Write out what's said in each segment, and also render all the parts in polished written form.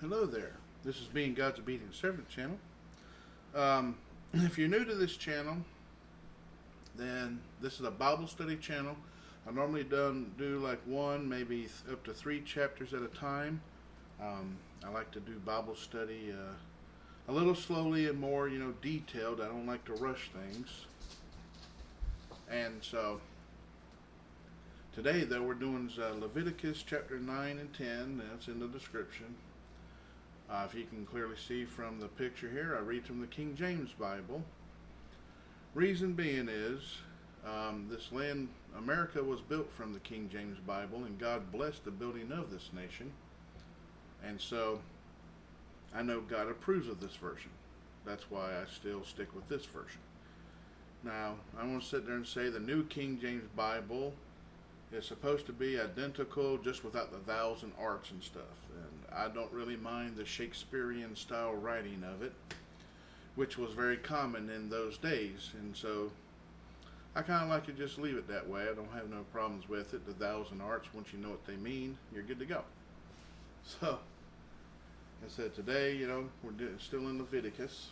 Hello there. This is Being God's Obedient Servant channel. If you're new to this channel, then this is a Bible study channel. I normally do like one, maybe up to 3 chapters at a time. I like to do Bible study a little slowly and more, detailed. I don't like to rush things. And so today, though, we're doing Leviticus chapter 9 and 10. That's in the description. If you can clearly see from the picture here, I read from the King James Bible. Reason being is, this land, America, was built from the King James Bible, and God blessed the building of this nation. And so, I know God approves of this version. That's why I still stick with this version. Now, I want to sit there and say the New King James Bible is supposed to be identical, just without the thous and arts and stuff. And I don't really mind the Shakespearean style writing of it, which was very common in those days. And so I kind of like to just leave it that way. I don't have no problems with it. The thous and arts, once you know what they mean, you're good to go. So, I said today, we're still in Leviticus.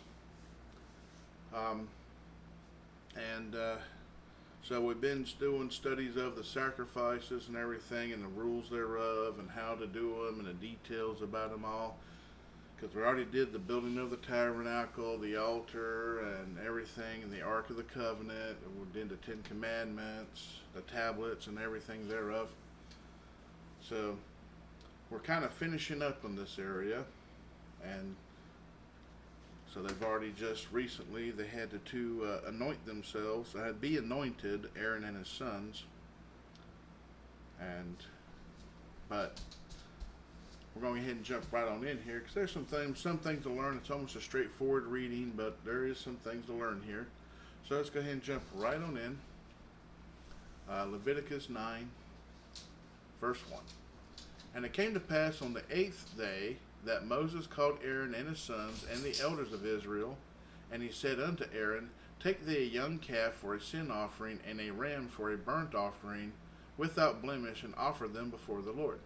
So we've been doing studies of the sacrifices and everything, and the rules thereof, and how to do them, and the details about them all. Because we already did the building of the tabernacle, the altar, and everything, and the Ark of the Covenant. And we did the 10 Commandments, the tablets, and everything thereof. So we're kind of finishing up in this area, and so they've already just recently, they had to anoint themselves. Be anointed, Aaron and his sons. But we're going to go ahead and jump right on in here, because there's some things to learn. It's almost a straightforward reading, but there is some things to learn here. So let's go ahead and jump right on in. Leviticus 9, verse 1. And it came to pass on the 8th day that Moses called Aaron and his sons and the elders of Israel, and he said unto Aaron, Take thee a young calf for a sin offering, and a ram for a burnt offering, without blemish, and offer them before the Lord.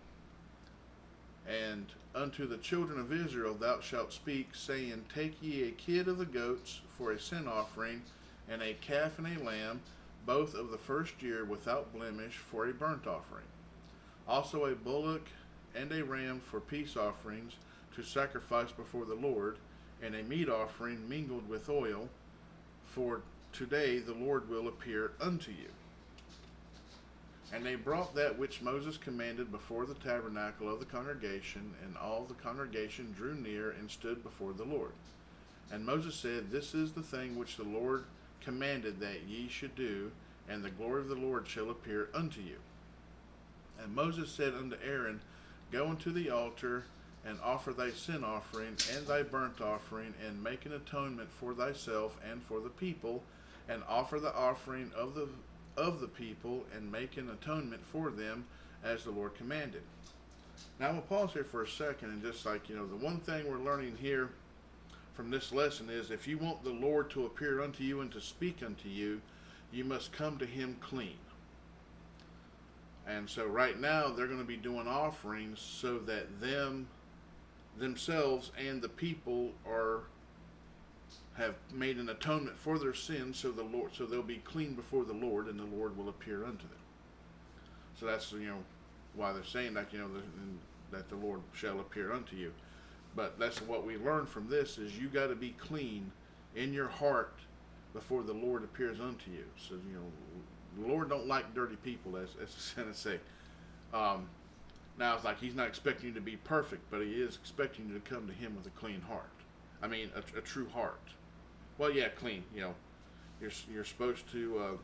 And unto the children of Israel thou shalt speak, saying, Take ye a kid of the goats for a sin offering, and a calf and a lamb, both of the first year, without blemish, for a burnt offering. Also a bullock and a ram for peace offerings, to sacrifice before the Lord, and a meat offering mingled with oil, for today the Lord will appear unto you. And they brought that which Moses commanded before the tabernacle of the congregation, and all the congregation drew near and stood before the Lord. And Moses said, This is the thing which the Lord commanded that ye should do, and the glory of the Lord shall appear unto you. And Moses said unto Aaron, Go unto the altar, and offer thy sin offering and thy burnt offering, and make an atonement for thyself and for the people, and offer the offering of the people, and make an atonement for them, as the Lord commanded. Now I'm going to pause here for a second, and just the one thing we're learning here from this lesson is, if you want the Lord to appear unto you and to speak unto you, you must come to him clean. And so right now they're going to be doing offerings so that themselves and the people have made an atonement for their sins, so they'll be clean before the Lord, and the Lord will appear unto them. So that's why they're saying that that the Lord shall appear unto you. But that's what we learn from this, is you got to be clean in your heart before the Lord appears unto you. So the Lord don't like dirty people, as it's going to say. Now it's like he's not expecting you to be perfect, but he is expecting you to come to him with a clean heart. I mean, a true heart. Well, yeah, clean. You're supposed to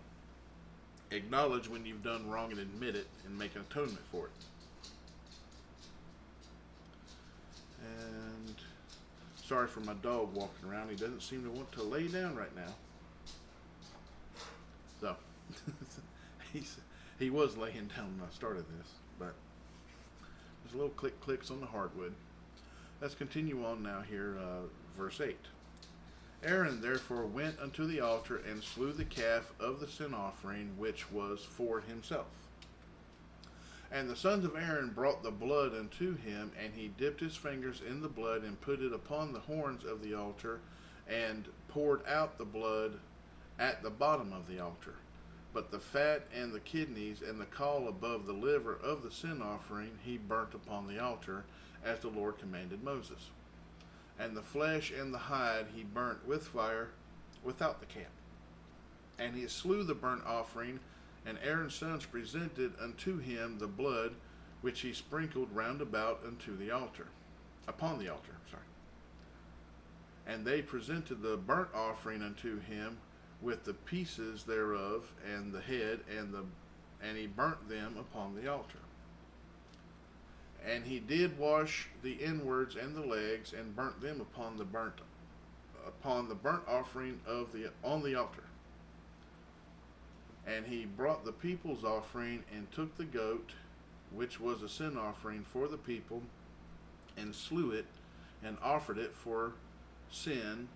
acknowledge when you've done wrong and admit it, and make an atonement for it. And sorry for my dog walking around. He doesn't seem to want to lay down right now. So he was laying down when I started this, but there's a little clicks on the hardwood. Let's continue on now here, verse 8. Aaron therefore went unto the altar, and slew the calf of the sin offering, which was for himself. And the sons of Aaron brought the blood unto him, and he dipped his fingers in the blood and put it upon the horns of the altar, and poured out the blood at the bottom of the altar. But the fat and the kidneys and the caul above the liver of the sin offering he burnt upon the altar, as the Lord commanded Moses. And the flesh and the hide he burnt with fire without the camp. And he slew the burnt offering, and Aaron's sons presented unto him the blood which he sprinkled round about unto the altar, upon the altar. And they presented the burnt offering unto him with the pieces thereof, and the head, and he burnt them upon the altar. And he did wash the inwards and the legs, and burnt them upon the burnt offering on the altar. And he brought the people's offering, and took the goat, which was a sin offering for the people, and slew it, and offered it for sin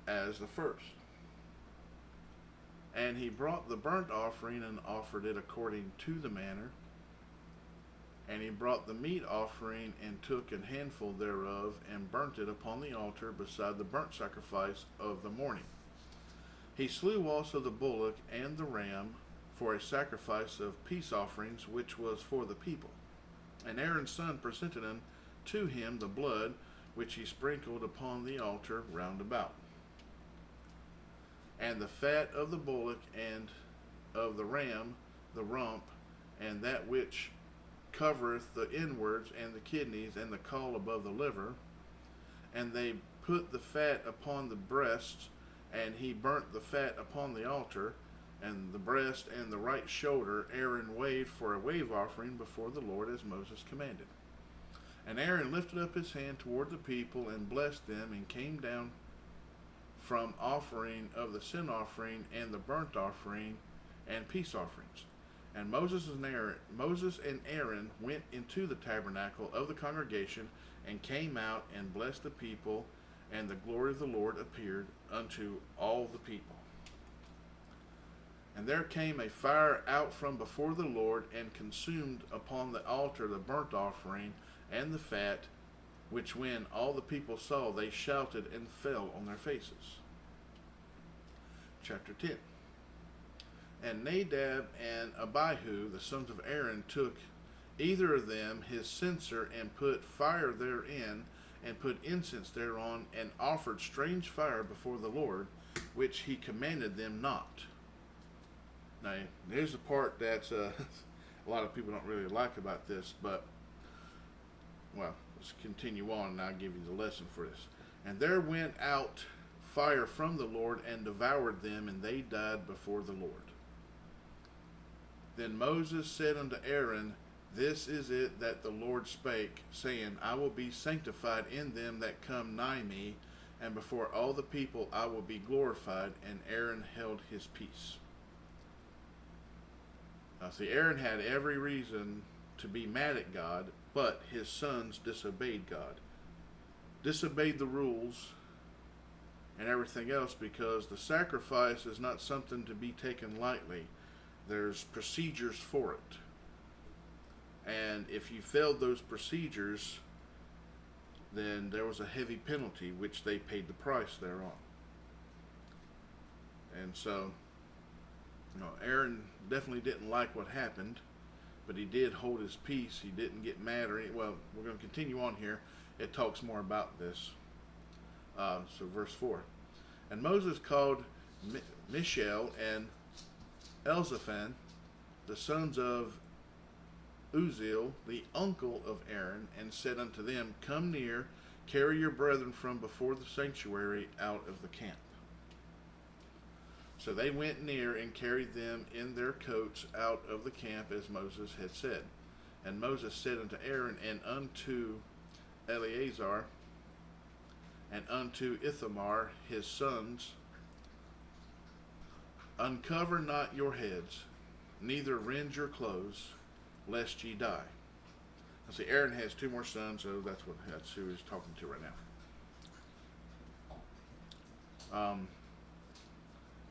as the first. And he brought the burnt offering, and offered it according to the manner. And he brought the meat offering, and took an handful thereof, and burnt it upon the altar beside the burnt sacrifice of the morning. He slew also the bullock and the ram for a sacrifice of peace offerings, which was for the people. And Aaron's son presented unto him the blood, which he sprinkled upon the altar round about. And the fat of the bullock and of the ram, the rump, and that which covereth the inwards, and the kidneys, and the caul above the liver. And they put the fat upon the breasts, and he burnt the fat upon the altar, and the breast and the right shoulder Aaron waved for a wave offering before the Lord, as Moses commanded. And Aaron lifted up his hand toward the people, and blessed them, and came down from offering of the sin offering, and the burnt offering, and peace offerings. And Moses and Aaron went into the tabernacle of the congregation, and came out, and blessed the people, and the glory of the Lord appeared unto all the people. And there came a fire out from before the Lord, and consumed upon the altar the burnt offering and the fat, which when all the people saw, they shouted and fell on their faces. Chapter 10. And Nadab and Abihu, the sons of Aaron, took either of them his censer, and put fire therein, and put incense thereon, and offered strange fire before the Lord, which he commanded them not. Now, here's the part that's a lot of people don't really like about this, but, well, let's continue on, and I'll give you the lesson for this. And there went out fire from the Lord, and devoured them, and they died before the Lord. Then Moses said unto Aaron, This is it that the Lord spake, saying, I will be sanctified in them that come nigh me, and before all the people I will be glorified. And Aaron held his peace. Now see, Aaron had every reason to be mad at God, but his sons disobeyed God. Disobeyed the rules and everything else, because the sacrifice is not something to be taken lightly. There's procedures for it. And if you failed those procedures, then there was a heavy penalty, which they paid the price thereon. And so, Aaron definitely didn't like what happened, but he did hold his peace. He didn't get mad or anything. Well, we're going to continue on here. It talks more about this. So verse 4. And Moses called Mishael and Elzaphan, the sons of Uzziel, the uncle of Aaron, and said unto them, Come near, carry your brethren from before the sanctuary out of the camp. So they went near, and carried them in their coats out of the camp, as Moses had said. And Moses said unto Aaron, and unto Eleazar, and unto Ithamar his sons, Uncover not your heads, neither rend your clothes, lest ye die. Now see, Aaron has two more sons, so that's who he's talking to right now.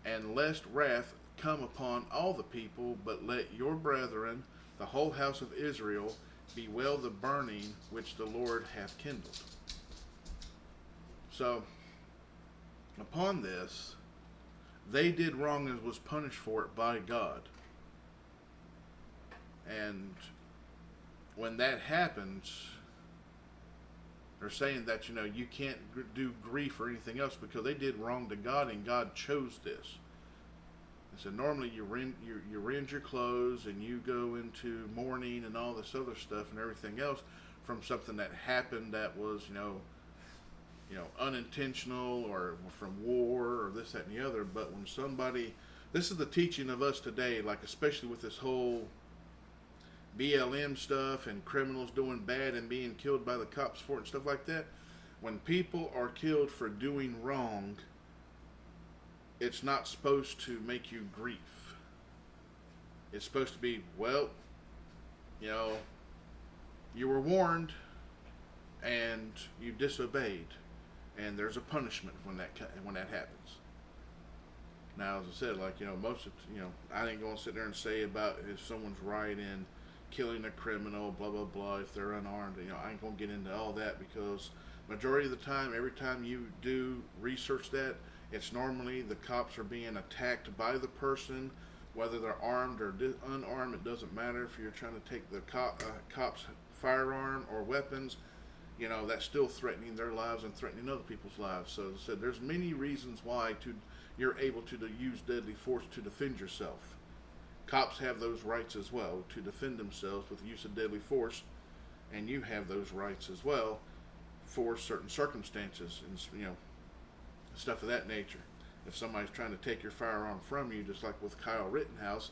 And lest wrath come upon all the people, but let your brethren, the whole house of Israel bewail the burning which the Lord hath kindled. So, upon this, they did wrong and was punished for it by God. And when that happens, they're saying that, you can't do grief or anything else because they did wrong to God and God chose this. And so normally you rend your clothes and you go into mourning and all this other stuff and everything else from something that happened that was, unintentional or from war or this, that, and the other. But when somebody, this is the teaching of us today, like especially with this whole BLM stuff and criminals doing bad and being killed by the cops for it and stuff like that. When people are killed for doing wrong, it's not supposed to make you grieve. It's supposed to be, well, you were warned and you disobeyed, and there's a punishment when that happens. Now, as I said, most of I ain't gonna sit there and say about if someone's right in killing a criminal, blah blah blah, if they're unarmed. I ain't gonna get into all that because majority of the time, every time you do research that, it's normally the cops are being attacked by the person, whether they're armed or unarmed. It doesn't matter if you're trying to take the cops' firearm or weapons. That's still threatening their lives and threatening other people's lives. So as I said, there's many reasons why you're able to use deadly force to defend yourself. Cops have those rights as well to defend themselves with the use of deadly force, and you have those rights as well for certain circumstances and stuff of that nature. If somebody's trying to take your firearm from you, just like with Kyle Rittenhouse,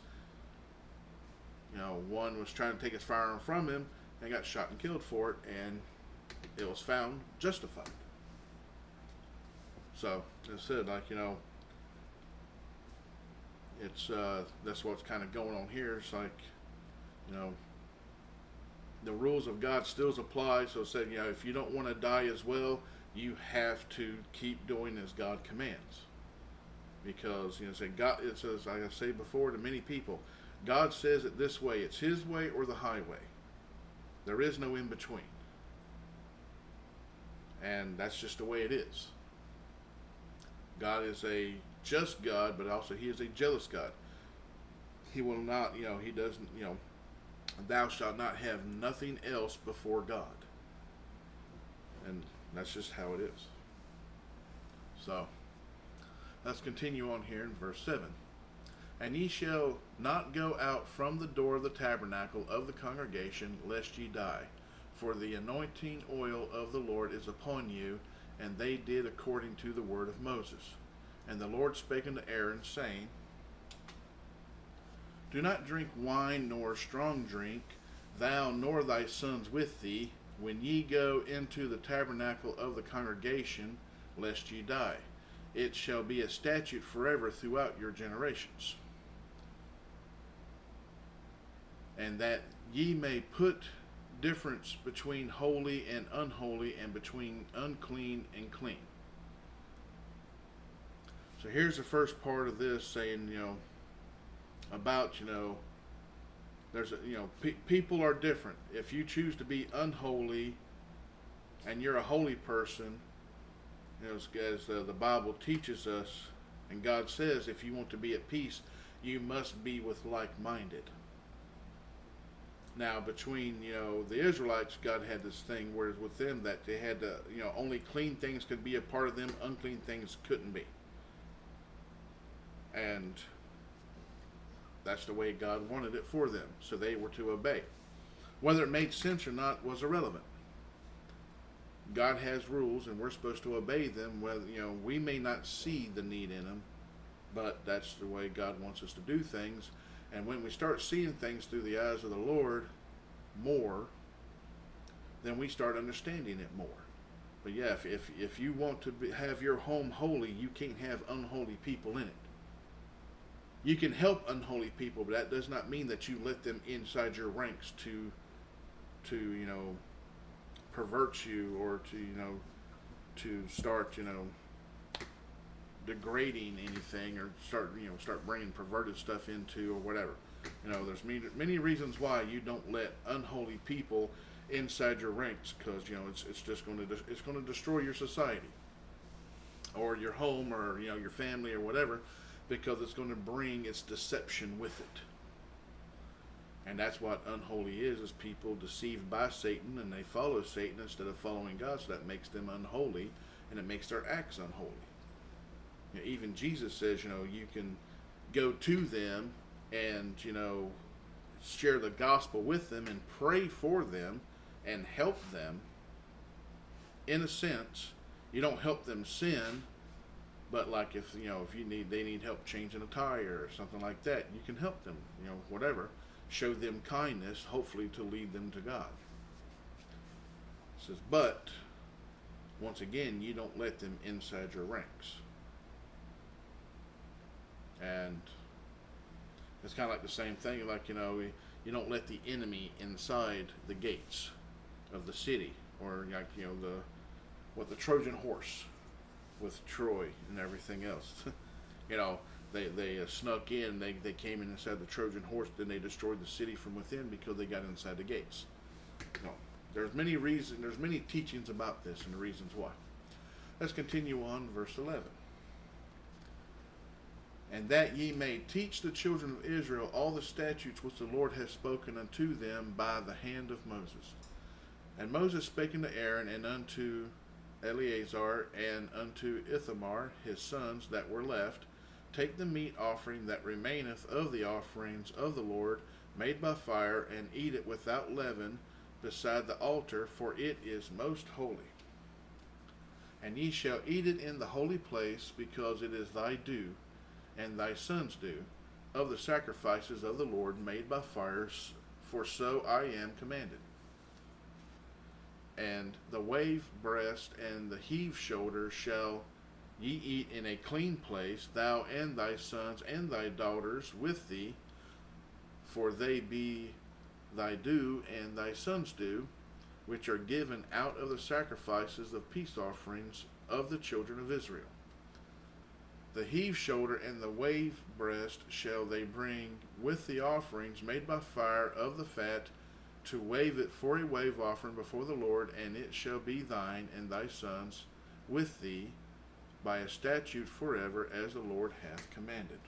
one was trying to take his firearm from him and got shot and killed for it, and it was found justified. So, as I said, it's that's what's kind of going on here. It's like, the rules of God still apply. So it said, if you don't want to die as well, you have to keep doing as God commands. Because God, it says, like I say before to many people, God says it this way. It's His way or the highway. There is no in between. And that's just the way it is. God is a just God, but also He is a jealous God. He will not, He doesn't, thou shalt not have nothing else before God. And that's just how it is. So, let's continue on here in verse 7. And ye shall not go out from the door of the tabernacle of the congregation, lest ye die. For the anointing oil of the Lord is upon you, and they did according to the word of Moses. And the Lord spake unto Aaron, saying, Do not drink wine nor strong drink, thou nor thy sons with thee, when ye go into the tabernacle of the congregation, lest ye die. It shall be a statute forever throughout your generations. And that ye may put difference between holy and unholy, and between unclean and clean. So here's the first part of this saying, about, there's people are different. If you choose to be unholy and you're a holy person, as the Bible teaches us, and God says, if you want to be at peace, you must be with like-minded. Now, between, the Israelites, God had this thing where with them that they had to, only clean things could be a part of them, unclean things couldn't be. And that's the way God wanted it for them, so they were to obey. Whether it made sense or not was irrelevant. God has rules, and we're supposed to obey them. Whether we may not see the need in them, but that's the way God wants us to do things. And when we start seeing things through the eyes of the Lord more, then we start understanding it more. But yeah, if you want to have your home holy, you can't have unholy people in it. You can help unholy people, but that does not mean that you let them inside your ranks to pervert you, or to start degrading anything, or start bringing perverted stuff into, or whatever. There's many reasons why you don't let unholy people inside your ranks, because it's just going to destroy your society or your home, or your family or whatever, because it's going to bring its deception with it. And that's what unholy is people deceived by Satan, and they follow Satan instead of following God, so that makes them unholy, and it makes their acts unholy. Even Jesus says, you can go to them and, share the gospel with them and pray for them and help them. In a sense, you don't help them sin, but like if they need help changing a tire or something like that, you can help them, whatever. Show them kindness, hopefully to lead them to God. It says, but once again, you don't let them inside your ranks. And it's kind of like the same thing, like, you don't let the enemy inside the gates of the city, or like, the Trojan horse with Troy and everything else. They snuck in, they came in inside the Trojan horse, then they destroyed the city from within because they got inside the gates. There's many reasons, there's many teachings about this and the reasons why. Let's continue on, verse 11. And that ye may teach the children of Israel all the statutes which the Lord hath spoken unto them by the hand of Moses. And Moses spake unto Aaron, and unto Eleazar, and unto Ithamar his sons that were left, take the meat offering that remaineth of the offerings of the Lord made by fire, and eat it without leaven beside the altar, for it is most holy. And ye shall eat it in the holy place, because it is thy due, and thy sons' due, of the sacrifices of the Lord made by fires, for so I am commanded. And the wave breast and the heave shoulder shall ye eat in a clean place, thou and thy sons and thy daughters with thee, for they be thy due and thy sons' due, which are given out of the sacrifices of peace offerings of the children of Israel. The heave shoulder and the wave breast shall they bring with the offerings made by fire of the fat, to wave it for a wave offering before the Lord, and it shall be thine and thy sons with thee by a statute forever, as the Lord hath commanded.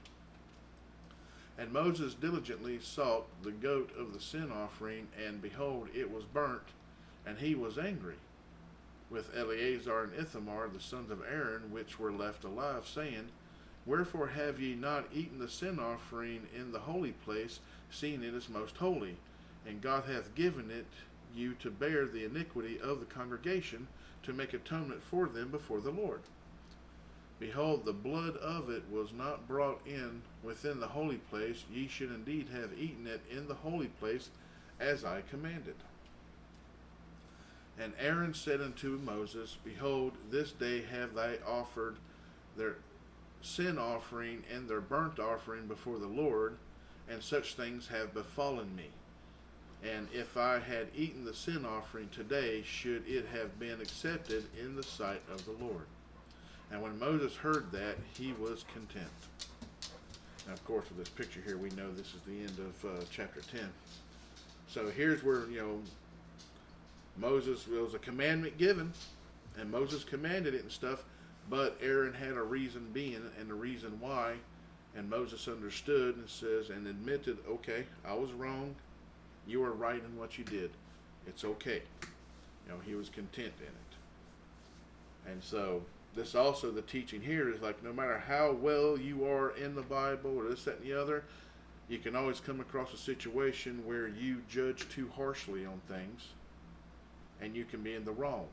And Moses diligently sought the goat of the sin offering, and behold, it was burnt, and he was angry with Eleazar and Ithamar, the sons of Aaron, which were left alive, saying, Wherefore have ye not eaten the sin offering in the holy place, seeing it is most holy? And God hath given it you to bear the iniquity of the congregation, to make atonement for them before the Lord. Behold, the blood of it was not brought in within the holy place. Ye should indeed have eaten it in the holy place, as I commanded. And Aaron said unto Moses, Behold, this day have they offered their sin offering and their burnt offering before the Lord, and such things have befallen me. And if I had eaten the sin offering today, should it have been accepted in the sight of the Lord? And when Moses heard that, he was content. Now, of course, with this picture here, we know this is the end of chapter 10. So here's where, Moses, there was a commandment given, and Moses commanded it and stuff, but Aaron had a reason being, and the reason why, and Moses understood and says, and admitted, okay, I was wrong, you were right in what you did. It's okay. He was content in it. And so, this also, the teaching here is like, no matter how well you are in the Bible, or this, that, and the other, you can always come across a situation where you judge too harshly on things, and you can be in the wrong.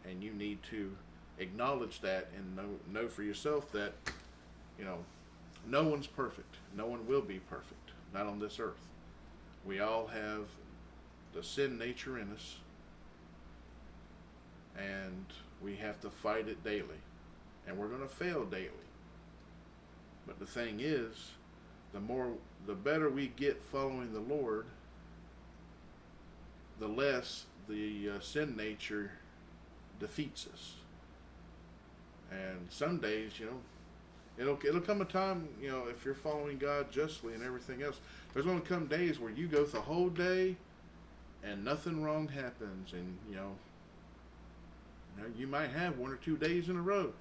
And you need to acknowledge that and know for yourself that, no one's perfect. No one will be perfect. Not on this earth. We all have the sin nature in us, and we have to fight it daily. And we're going to fail daily. But the thing is, the better we get following the Lord, the less the sin nature defeats us. And some days, It'll come a time, if you're following God justly and everything else, there's going to come days where you go the whole day and nothing wrong happens, and you might have 1 or 2 days in a row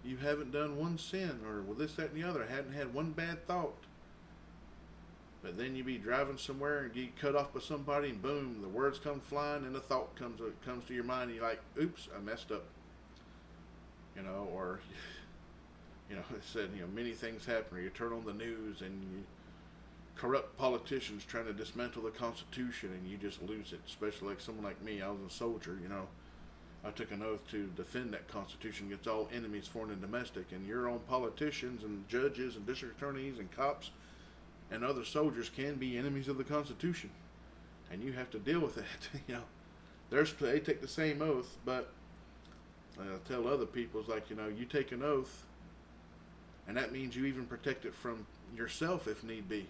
you haven't done one sin, or well, this, that, and the other, hadn't had one bad thought. But then you be driving somewhere and get cut off by somebody, and boom, the words come flying, and the thought comes to your mind, and you're like, "Oops, I messed up." Or it said, many things happen. Or you turn on the news and you corrupt politicians trying to dismantle the Constitution, and you just lose it. Especially like someone like me, I was a soldier. I took an oath to defend that Constitution against all enemies, foreign and domestic. And your own politicians and judges and district attorneys and cops and other soldiers can be enemies of the Constitution, and you have to deal with that. They take the same oath, but I tell other people, it's like, you take an oath, and that means you even protect it from yourself if need be.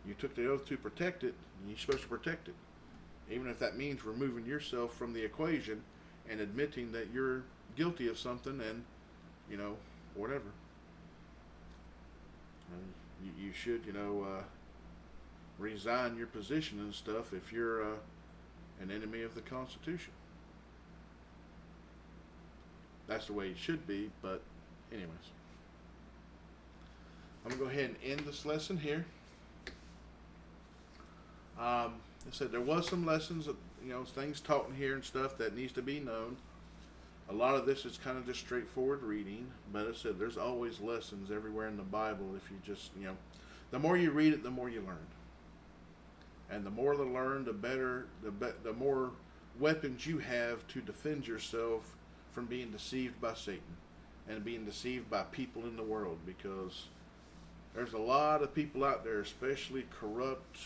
You took the oath to protect it, and you're supposed to protect it, even if that means removing yourself from the equation and admitting that you're guilty of something, and whatever. You should, resign your position and stuff if you're an enemy of the Constitution. That's the way it should be, but anyways. I'm going to go ahead and end this lesson here. I said there was some lessons, things taught in here and stuff that needs to be known. A lot of this is kind of just straightforward reading, but I said there's always lessons everywhere in the Bible. If you just, the more you read it, the more you learn. And the more you learn, the better, the more weapons you have to defend yourself from being deceived by Satan and being deceived by people in the world, because there's a lot of people out there, especially corrupt,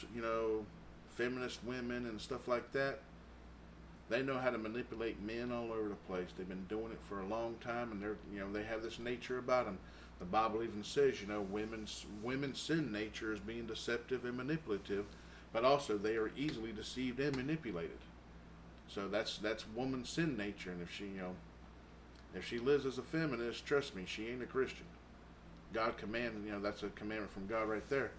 feminist women and stuff like that. They know how to manipulate men all over the place. They've been doing it for a long time, and they have this nature about them. The Bible even says, women's sin nature is being deceptive and manipulative, but also they are easily deceived and manipulated. So that's woman's sin nature, and if she lives as a feminist, trust me, she ain't a Christian. God commanded, that's a commandment from God right there.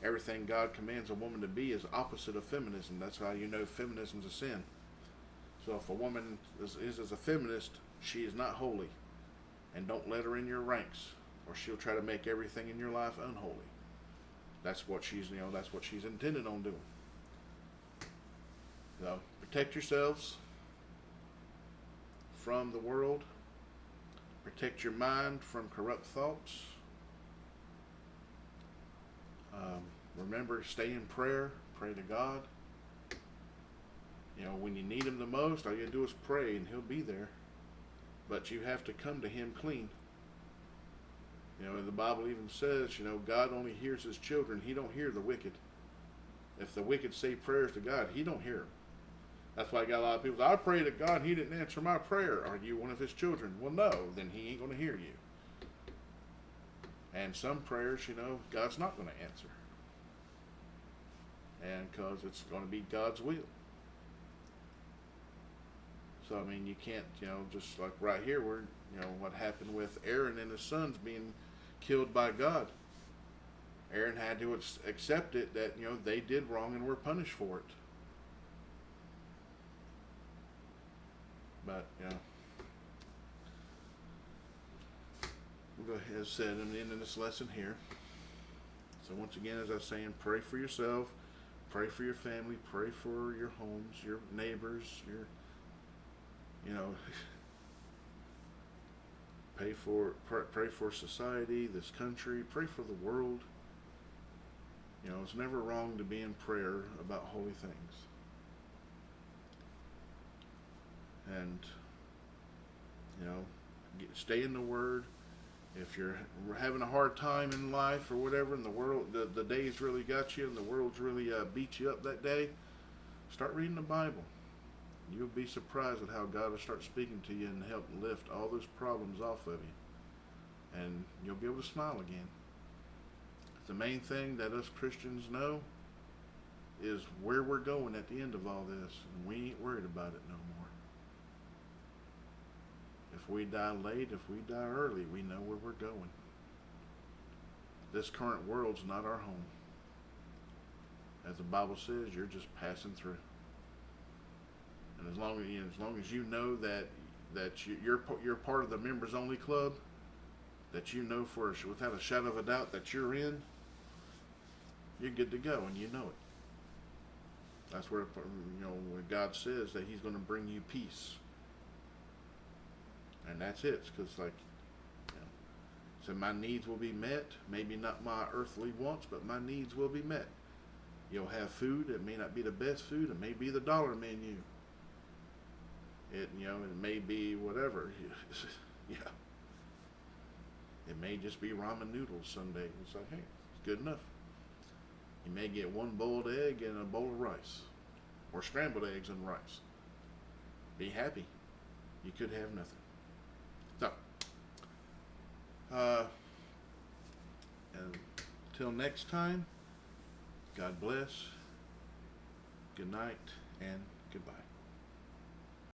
Everything God commands a woman to be is opposite of feminism. That's how feminism's a sin. So if a woman is as a feminist, she is not holy. And don't let her in your ranks, or she'll try to make everything in your life unholy. That's what she's intended on doing. So protect yourselves from the world. Protect your mind from corrupt thoughts. Remember, stay in prayer. Pray to God. When you need Him the most, all you do is pray, and He'll be there. But you have to come to Him clean. And the Bible even says, God only hears His children. He don't hear the wicked. If the wicked say prayers to God, He don't hear them. That's why I got a lot of people say, I pray to God, He didn't answer my prayer. Are you one of His children? Well, no, then He ain't going to hear you. And some prayers, God's not going to answer. And because it's going to be God's will. So, you can't, just like right here where, what happened with Aaron and his sons being killed by God. Aaron had to accept it that, they did wrong and were punished for it. But, we'll go ahead and say I'm ending this lesson here. So once again, as I was saying, pray for yourself, pray for your family, pray for your homes, your neighbors, your pray for society, this country, pray for the world. It's never wrong to be in prayer about holy things. And, stay in the Word. If you're having a hard time in life or whatever, and the world, the day's really got you, and the world's really beat you up that day, start reading the Bible. You'll be surprised at how God will start speaking to you and help lift all those problems off of you. And you'll be able to smile again. The main thing that us Christians know is where we're going at the end of all this. And we ain't worried about it no more. If we die late, if we die early, we know where we're going. This current world's not our home. As the Bible says, you're just passing through. And as long as you know that you're part of the members only club, that you know without a shadow of a doubt that you're in, you're good to go, and you know it. That's where when God says that He's going to bring you peace, and that's it. Because so my needs will be met. Maybe not my earthly wants, but my needs will be met. You'll have food. It may not be the best food. It may be the dollar menu. It may be whatever. Yeah. It may just be ramen noodles someday. It's like, hey, it's good enough. You may get one boiled egg and a bowl of rice, or scrambled eggs and rice. Be happy. You could have nothing. So, until next time, God bless. Good night and goodbye.